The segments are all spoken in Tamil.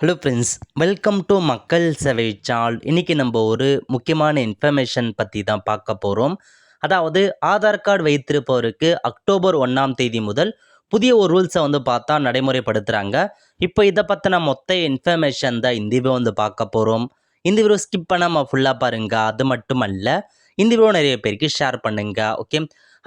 ஹலோ ஃப்ரெண்ட்ஸ், வெல்கம் டு மக்கள் சேவை சேனல். இன்றைக்கி நம்ம ஒரு முக்கியமான இன்ஃபர்மேஷன் பற்றி தான் பார்க்க போகிறோம். அதாவது ஆதார் கார்டு வைத்திருப்பவருக்கு அக்டோபர் 1ஆம் தேதி முதல் புதிய ஒரு ரூல்ஸை பார்த்தா நடைமுறைப்படுத்துகிறாங்க. இப்போ இதை பற்றின மொத்த இன்ஃபர்மேஷன் தான் இந்த வீடியோ பார்க்க போகிறோம். இந்த வீடியோ ஸ்கிப் பண்ணாமல் ஃபுல்லாக பாருங்கள். அது மட்டும் அல்ல, இந்த வீடியோ நிறைய பேருக்கு ஷேர் பண்ணுங்கள். ஓகே,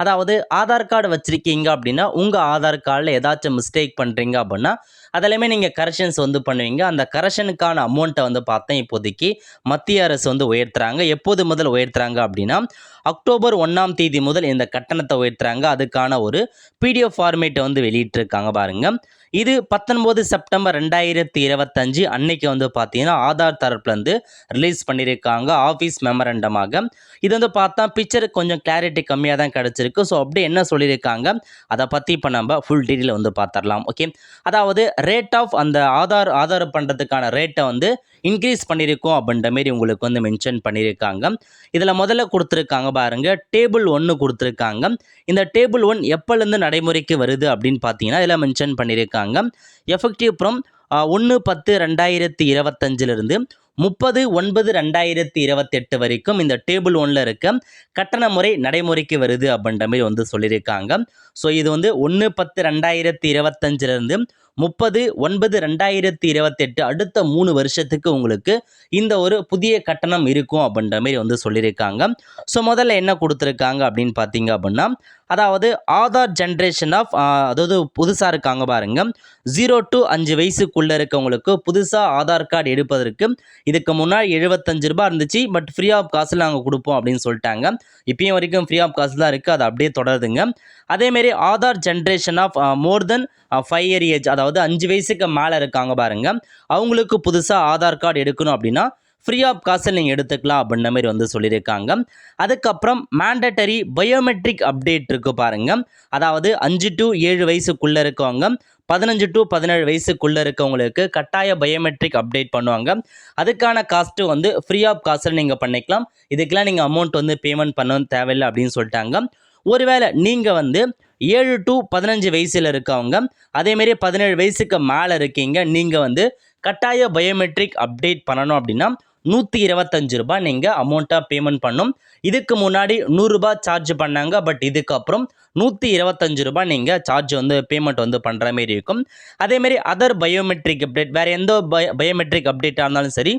அதாவது ஆதார் கார்டு வச்சுருக்கீங்க அப்படின்னா உங்கள் ஆதார் கார்டில் ஏதாச்சும் மிஸ்டேக் பண்ணுறீங்க அப்படின்னா அதெல்லாமே நீங்கள் கரெக்ஷன்ஸ் பண்ணுவீங்க. அந்த கரெக்ஷனுக்கான அமௌண்ட்டை பார்த்தேன் இப்போதைக்கு மத்திய அரசு உயர்த்துறாங்க. எப்போது முதல் உயர்த்துறாங்க அப்படின்னா அக்டோபர் 1ஆம் தேதி முதல் இந்த கட்டணத்தை உயர்த்துறாங்க. அதுக்கான ஒரு பிடிஎஃப் ஃபார்மேட்டை வெளியிட்டிருக்காங்க பாருங்கள். இது 19 செப்டம்பர் 2025 அன்னைக்கு பார்த்தீங்கன்னா ஆதார் தரப்புலேருந்து ரிலீஸ் பண்ணியிருக்காங்க ஆஃபீஸ் மெமரண்டமாக. இது பார்த்தா பிக்சர் கொஞ்சம் கிளாரிட்டி கம்மியாக தான் கிடச்சிருக்கு. ஸோ அப்படி என்ன சொல்லியிருக்காங்க அதை பற்றி இப்போ நம்ம ஃபுல் டீட்டெயில் பார்த்துடலாம். ஓகே, அதாவது ரேட் ஆஃப் அந்த ஆதார் பண்ணுறதுக்கான ரேட்டை இன்க்ரீஸ் பண்ணியிருக்கோம் அப்படின்ற மாரி உங்களுக்கு மென்ஷன் பண்ணியிருக்காங்க. இதில் முதல்ல கொடுத்துருக்காங்க பாருங்கள், டேபிள் 1 கொடுத்துருக்காங்க. இந்த டேபிள் 1 எப்போலேருந்து நடைமுறைக்கு வருது அப்படின்னு பார்த்தீங்கன்னா இதில் மென்ஷன் பண்ணியிருக்காங்க. எஃபெக்டிவ் ஃப்ரம் 1/10/2025 30/9/2028 வரைக்கும் இந்த டேபிள் 1ல் இருக்க கட்டண முறை நடைமுறைக்கு வருது அப்படின்ற மாதிரி சொல்லியிருக்காங்க. ஸோ இது 1/10/2025 30/9/2028 அடுத்த 3 வருஷத்துக்கு உங்களுக்கு இந்த ஒரு புதிய கட்டணம் இருக்கும் அப்படின்ற மாதிரி சொல்லியிருக்காங்க. ஸோ முதல்ல என்ன கொடுத்துருக்காங்க அப்படின்னு பார்த்தீங்க அப்படின்னா, அதாவது ஆதார் ஜென்ரேஷன் ஆஃப் அதாவது புதுசாக இருக்காங்க பாருங்க, 0 to 5 வயசுக்குள்ளே இருக்கவங்களுக்கு புதுசாக ஆதார் கார்டு எடுப்பதற்கு இதுக்கு முன்னாடி 75 ரூபாய் இருந்துச்சு. பட் ஃப்ரீ ஆஃப் காசில் நாங்கள் கொடுப்போம் அப்படின்னு சொல்லிட்டாங்க. இப்பயும் வரைக்கும் ஃப்ரீ ஆஃப் காசு தான் இருக்குது, அது அப்படியே தொடருதுங்க. அதேமாரி Aadhaar generation of more than 5 year age, அதாவது 5 வயசுக்கு மேலே இருக்காங்க பாருங்க, அவங்களுக்கு புதுசாக ஆதார் கார்டு எடுக்கணும் அப்படின்னா ஃப்ரீ ஆஃப் காசில் நீங்கள் எடுத்துக்கலாம் அப்படின்ற மாதிரி சொல்லியிருக்காங்க. அதுக்கப்புறம் மேண்டட்டரி பயோமெட்ரிக் அப்டேட் இருக்குது பாருங்கள். அதாவது 5 to 7 வயசுக்குள்ளே இருக்கவங்க 15 to 17 வயசுக்குள்ளே இருக்கவங்களுக்கு கட்டாய பயோமெட்ரிக் அப்டேட் பண்ணுவாங்க. அதுக்கான காஸ்ட்டு ஃப்ரீ ஆஃப் காசில் நீங்கள் பண்ணிக்கலாம். இதுக்கெலாம் நீங்கள் அமௌண்ட் பேமெண்ட் பண்ணவும் தேவையில்லை அப்படின்னு சொல்லிட்டாங்க. ஒருவேளை நீங்கள் 7 to 15 வயசில் இருக்கவங்க, அதேமாரி 17 வயசுக்கு மேலே இருக்கீங்க, நீங்கள் கட்டாய பயோமெட்ரிக் அப்டேட் பண்ணணும் அப்படின்னா 125 ரூபாய் நீங்கள் அமௌண்ட்டாக பேமெண்ட் பண்ணணும். இதுக்கு முன்னாடி 100 ரூபாய் சார்ஜ் பண்ணாங்க. பட் இதுக்கப்புறம் 125 ரூபாய் நீங்கள் சார்ஜ் பேமெண்ட் பண்ணுற மாரி இருக்கும். அதேமாரி அதர் பயோமெட்ரிக் அப்டேட், வேறு எந்த பயோமெட்ரிக் அப்டேட்டாக இருந்தாலும் சரி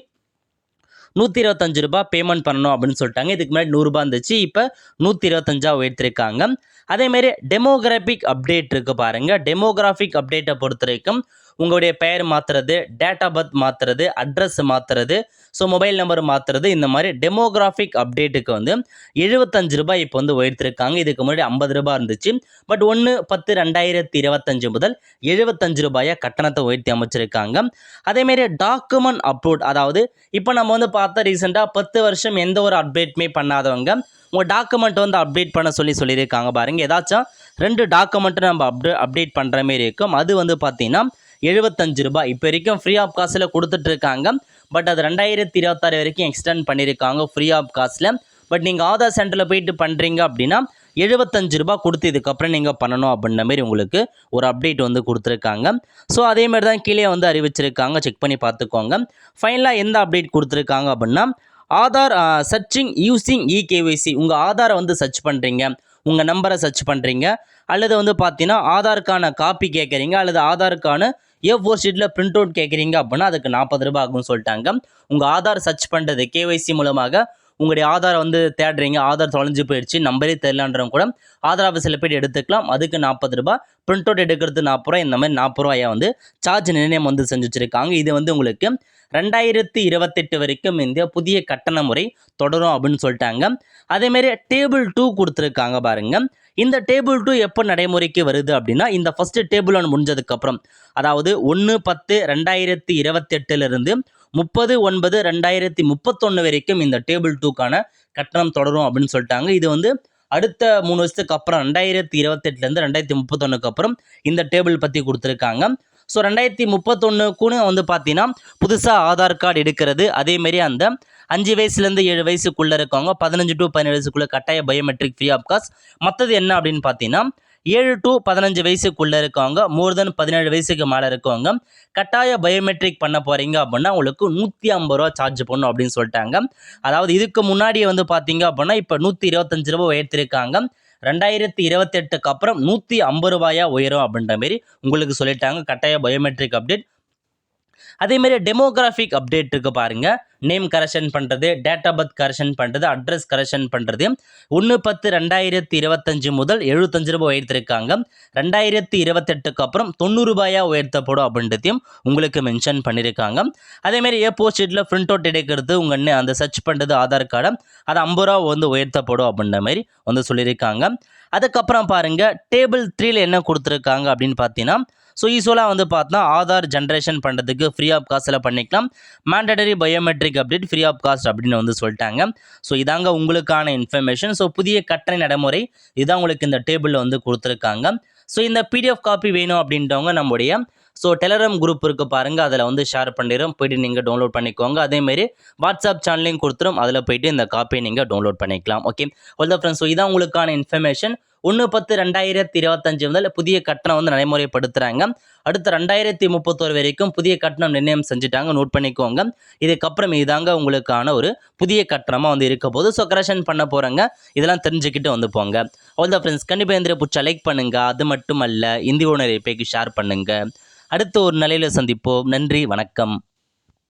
125 ரூபாய் பேமெண்ட் பண்ணணும் அப்படின்னு சொல்லிட்டாங்க. இதுக்கு முன்னாடி 100 ரூபாய் இருந்துச்சு, இப்போ 125 உயர்த்திருக்காங்க. அதேமாரி டெமோகிராஃபிக் அப்டேட் இருக்குது பாருங்கள். டெமோகிராஃபிக் அப்டேட்டை பொறுத்த வரைக்கும் உங்களுடைய பெயர் மாற்றுறது, டேட் ஆஃப் பர்த் மாற்றுறது, அட்ரஸ் மாற்றுறது, ஸோ மொபைல் நம்பர் மாற்றுறது, இந்த மாதிரி டெமோகிராஃபிக் அப்டேட்டுக்கு 75 ரூபாய் இப்போ உயர்த்திருக்காங்க. இதுக்கு முன்னாடி 50 ரூபாய் இருந்துச்சு. பட் 1/10/2025 முதல் 75 ரூபாயை கட்டணத்தை உயர்த்தி அமைச்சிருக்காங்க. அதேமாரி டாக்குமெண்ட் அப்லோட், அதாவது இப்போ நம்ம பார்த்தா ரீசெண்டாக 10 வருஷம் எந்த ஒரு அப்டேட்டுமே பண்ணாதவங்க உங்கள் டாக்குமெண்ட் அப்டேட் பண்ண சொல்லியிருக்காங்க பாருங்கள். ஏதாச்சும் 2 டாக்குமெண்ட்டு நம்ம அப்டேட் பண்ணுற மாரி இருக்கும். அது பார்த்தீங்கன்னா 75 ரூபாய் இப்போ வரைக்கும் ஃப்ரீ ஆஃப் காசில் கொடுத்துட்ருக்காங்க. பட் அது 2026 வரைக்கும் எக்ஸ்டெண்ட் பண்ணியிருக்காங்க ஃப்ரீ ஆஃப் காசில். பட் நீங்கள் ஆதார் சென்டரில் போயிட்டு பண்ணுறீங்க அப்படின்னா 75 ரூபாய் கொடுத்து இதுக்கப்புறம் நீங்கள் பண்ணணும் அப்படின்ற மாரி உங்களுக்கு ஒரு அப்டேட் கொடுத்துருக்காங்க. ஸோ அதேமாதிரி தான் கீழே அறிவிச்சிருக்காங்க, செக் பண்ணி பார்த்துக்கோங்க. ஃபைனலாக எந்த அப்டேட் கொடுத்துருக்காங்க அப்படின்னா, ஆதார் சர்ச்சிங் யூஸிங் இகேஒய்சி, உங்கள் ஆதாரை சர்ச் பண்ணுறீங்க, உங்கள் நம்பரை சர்ச் பண்ணுறீங்க, அல்லது பார்த்தீங்கன்னா ஆதாருக்கான காப்பி கேட்குறீங்க, அல்லது ஆதாருக்கான A4 ஷீட்டில் பிரிண்ட் அவுட் கேட்குறீங்க அப்படின்னா அதுக்கு 40 ரூபாய் ஆகும்னு சொல்லிட்டாங்க. உங்கள் ஆதார் சர்ச் பண்ணுறது கேஒய்சி மூலமாக உங்களுடைய ஆதாரை தேடுறீங்க, ஆதார் தொலைஞ்சு போயிடுச்சு, நம்பரே தெரியலான்றவங்க கூட ஆதார் ஆஃபீஸில் போய்ட்டு எடுத்துக்கலாம். அதுக்கு 40 ரூபாய், பிரிண்ட் அவுட் எடுக்கிறது 40 ரூபாய், இந்த மாதிரி 40 ரூபாயை சார்ஜ் நிர்ணயம் செஞ்சு வச்சுருக்காங்க. இது உங்களுக்கு 2028 வரைக்கும் இந்த புதிய கட்டண முறை தொடரும் அப்படின்னு சொல்லிட்டாங்க. அதேமாரி டேபிள் 2 கொடுத்துருக்காங்க பாருங்கள். இந்த டேபிள் 2 எப்போ நடைமுறைக்கு வருது அப்படின்னா, இந்த ஃபஸ்ட்டு டேபிள் 1 முடிஞ்சதுக்கப்புறம், அதாவது 1/10/2028 30/9/2031 வரைக்கும் இந்த டேபிள் 2க்கான கட்டணம் தொடரும் அப்படின்னு சொல்லிட்டாங்க. இது அடுத்த 3 வருஷத்துக்கு அப்புறம் 2028 2031 அப்புறம் இந்த டேபிள் பற்றி கொடுத்துருக்காங்க. ஸோ 2031 பார்த்தீங்கன்னா புதுசாக ஆதார் கார்டு எடுக்கிறது, அதேமாரி அந்த 5 வயசுலேருந்து 7 வயசுக்குள்ளே இருக்கவங்க 15 to 17 வயசுக்குள்ளே கட்டாய பயோமெட்ரிக் ஃப்ரீ ஆஃப் காஸ்ட். மற்றது என்ன அப்படின்னு பார்த்தீங்கன்னா 7 to 15 வயசுக்குள்ளே இருக்கவங்க, மோர் தென் 17 வயசுக்கு மேலே இருக்கவங்க கட்டாய பயோமெட்ரிக் பண்ண போகிறீங்க அப்படின்னா உங்களுக்கு 150 ரூபா சார்ஜ் பண்ணணும் அப்படின்னு சொல்லிட்டாங்க. அதாவது இதுக்கு முன்னாடியே வந்து பார்த்தீங்க அப்படின்னா இப்போ 125 ரூபா உயர்த்திருக்காங்க. 2028க்கு அப்புறம் 150 ரூபாயா உயரும் அப்படின்ற மாரி உங்களுக்கு சொல்லிட்டாங்க. கட்டாய பயோமெட்ரிக் அப்டேட். அதேமாரி டெமோகிராஃபிக் அப்டேட் இருக்குது பாருங்கள். நேம் கரெக்ஷன் பண்ணுறது, டேட் ஆஃப் பர்த் கரெக்ஷன் பண்ணுறது, அட்ரஸ் கரெக்ஷன் பண்ணுறது 1/10/2025 முதல் 75 ரூபாய் உயர்த்திருக்காங்க. 2028க்கு அப்புறம் 90 ரூபாயா உயர்த்தப்படும் அப்படின்றதையும் உங்களுக்கு மென்ஷன் பண்ணியிருக்காங்க. அதேமாரி ஏ4 ஷீட்டில் பிரிண்ட் அவுட் எடுக்கிறது, உங்கள் அந்த சர்ச் பண்ணுறது ஆதார் கார்டை அது 50 ரூபா வந்து உயர்த்தப்படும் அப்படின்ற மாதிரி வந்து சொல்லியிருக்காங்க. அதுக்கப்புறம் பாருங்கள் டேபிள் 3ல என்ன கொடுத்துருக்காங்க அப்படின்னு பார்த்தீங்கன்னா, ஸோ யூஸ்வலாக வந்து பார்த்தா ஆதார் ஜென்ரேஷன் பண்ணுறதுக்கு ஃப்ரீ ஆஃப் காஸ்ட்டில் பண்ணிக்கலாம். Mandatory biometric update free of cost அப்படின்னு வந்து சொல்லிட்டாங்க. ஸோ இதாங்க உங்களுக்கான இன்ஃபர்மேஷன். ஸோ புதிய கட்டண நடைமுறை இதான் உங்களுக்கு இந்த டேபிளில் வந்து கொடுத்துருக்காங்க. ஸோ இந்த பிடிஎஃப் காப்பி வேணும் அப்படின்றவங்க நம்முடைய டெலகிராம் குரூப் இருக்குது பாருங்கள், அதில் வந்து ஷேர் பண்ணிடுறோம், போய்ட்டு நீங்கள் டவுன்லோட் பண்ணிக்கோங்க. அதேமாரி வாட்ஸ்அப் சேனலையும் கொடுத்துரும், அதில் போய்ட்டு இந்த காப்பியை நீங்கள் டவுன்லோட் பண்ணிக்கலாம். Okay all the friends. So இதான் உங்களுக்கான இன்ஃபர்மேஷன். 1/10/2025 முதல் புதிய கட்டணம் வந்து நடைமுறைப்படுத்துகிறாங்க. அடுத்த 2031 வரைக்கும் புதிய கட்டணம் நிர்ணயம் செஞ்சுட்டாங்க, நோட் பண்ணிக்கோங்க. இதுக்கப்புறம் இதாங்க உங்களுக்கான ஒரு புதிய கட்டணமாக வந்து இருக்க போது. ஸோ கரெக்ஷன் பண்ண போகிறாங்க, இதெல்லாம் தெரிஞ்சுக்கிட்டு வந்து போங்க. All the friends. கண்டிப்பாக இந்த பிடிச்சா லைக் பண்ணுங்கள். அது மட்டும் அல்ல, இந்திய உணர்வை ஷேர் பண்ணுங்கள். அடுத்த ஒரு நிலையில் சந்திப்போம். நன்றி, வணக்கம்.